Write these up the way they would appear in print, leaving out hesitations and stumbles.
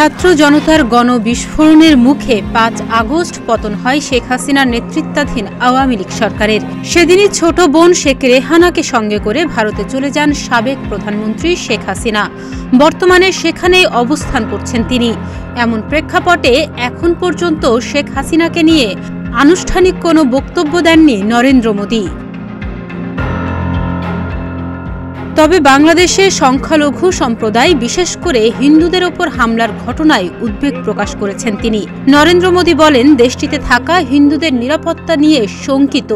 ছাত্র জনতার গণবিস্ফোরণের মুখে ৫ আগস্ট পতন হয় শেখ হাসিনার নেতৃত্বাধীন আওয়ামী লীগ সরকারের। সেদিনই ছোট বোন শেখ রেহানাকে সঙ্গে করে ভারতে চলে যান সাবেক প্রধানমন্ত্রী শেখ হাসিনা। বর্তমানে সেখানেই অবস্থান করছেন তিনি। এমন প্রেক্ষাপটে এখন পর্যন্ত শেখ হাসিনাকে নিয়ে আনুষ্ঠানিক কোনো বক্তব্য দেননি নরেন্দ্র মোদি। তবে বাংলাদেশে সংখ্যালঘু সম্প্রদায় বিশেষ করে হিন্দুদের ওপর হামলার ঘটনায় উদ্বেগ প্রকাশ করেছেন তিনি। নরেন্দ্র মোদি বলেন, দেশটিতে থাকা হিন্দুদের নিরাপত্তা নিয়ে শঙ্কিত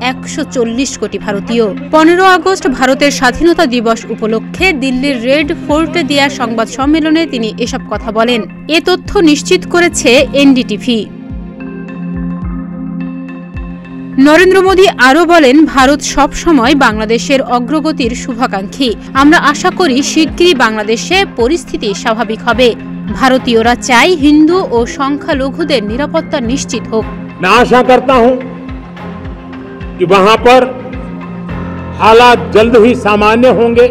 ১৪০ কোটি ভারতীয়। ১৫ আগস্ট ভারতের স্বাধীনতা দিবস উপলক্ষে দিল্লির রেড ফোর্টে দেয়া সংবাদ সম্মেলনে তিনি এসব কথা বলেন। এ তথ্য নিশ্চিত করেছে এনডিটিভি। নরেন্দ্র মোদি আরও বলেন, ভারত সব সময় বাংলাদেশের অগ্রগতির শুভাকাঙ্ক্ষী। আমরা আশা করি শিগগিরই বাংলাদেশে পরিস্থিতি স্বাভাবিক হবে। ভারতীয়রা চাই হিন্দু ও সংখ্যালঘুদের নিরাপত্তা নিশ্চিত হোক। मैं आशा करता हूं कि वहां पर हालात जल्द ही सामान्य होंगे।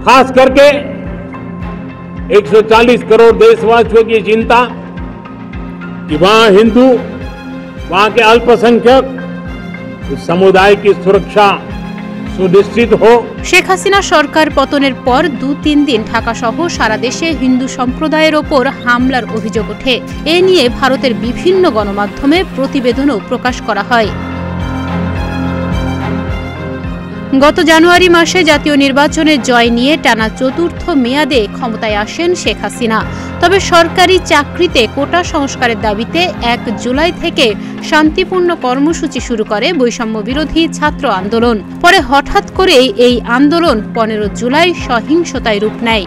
खास करके 140 करोड़ देशवासियों की चिंता कि वहां हिंदू, वहां के अल्पसंख्यक समुदाय की सुरक्षा सुनिश्चित हो। শেখ হাসিনা সরকার পতনের পর ২-৩ দিন ঢাকা সহ সারা দেশে হিন্দু সম্প্রদায়ের ওপর হামলার অভিযোগ ওঠে। এ নিয়ে ভারতের বিভিন্ন গণমাধ্যমে প্রতিবেদনও প্রকাশ করা হয়। গত জানুয়ারি মাসে জাতীয় নির্বাচনে জয় নিয়ে টানা ৪র্থ মেয়াদে ক্ষমতায় আসেন শেখ হাসিনা। তবে সরকারি চাকরিতে কোটা সংস্কারের দাবিতে ১ জুলাই থেকে শান্তিপূর্ণ কর্মসূচি শুরু করে বৈষম্য বিরোধী ছাত্র আন্দোলন। পরে হঠাৎ করেই এই আন্দোলন ১৫ জুলাই সহিংসতায় রূপ নেয়।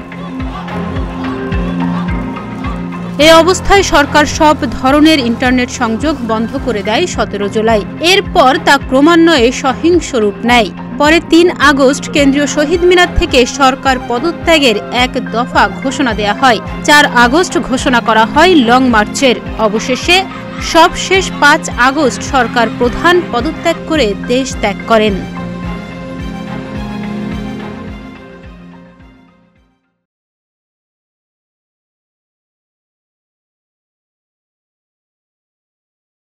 এ অবস্থায় সরকার সব ধরনের ইন্টারনেট সংযোগ বন্ধ করে দেয় ১৭ জুলাই। এরপর তা ক্রমান্বয়ে সহিংস রূপ নেয়। পরে ৩ আগস্ট কেন্দ্রীয় শহীদ মিনার থেকে সরকার পদত্যাগের এক দফা ঘোষণা দেয়া হয়। ৪ আগস্ট ঘোষণা করা হয় লং মার্চের। অবশেষে সবশেষ ৫ আগস্ট সরকার প্রধান পদত্যাগ করে দেশ ত্যাগ করেন।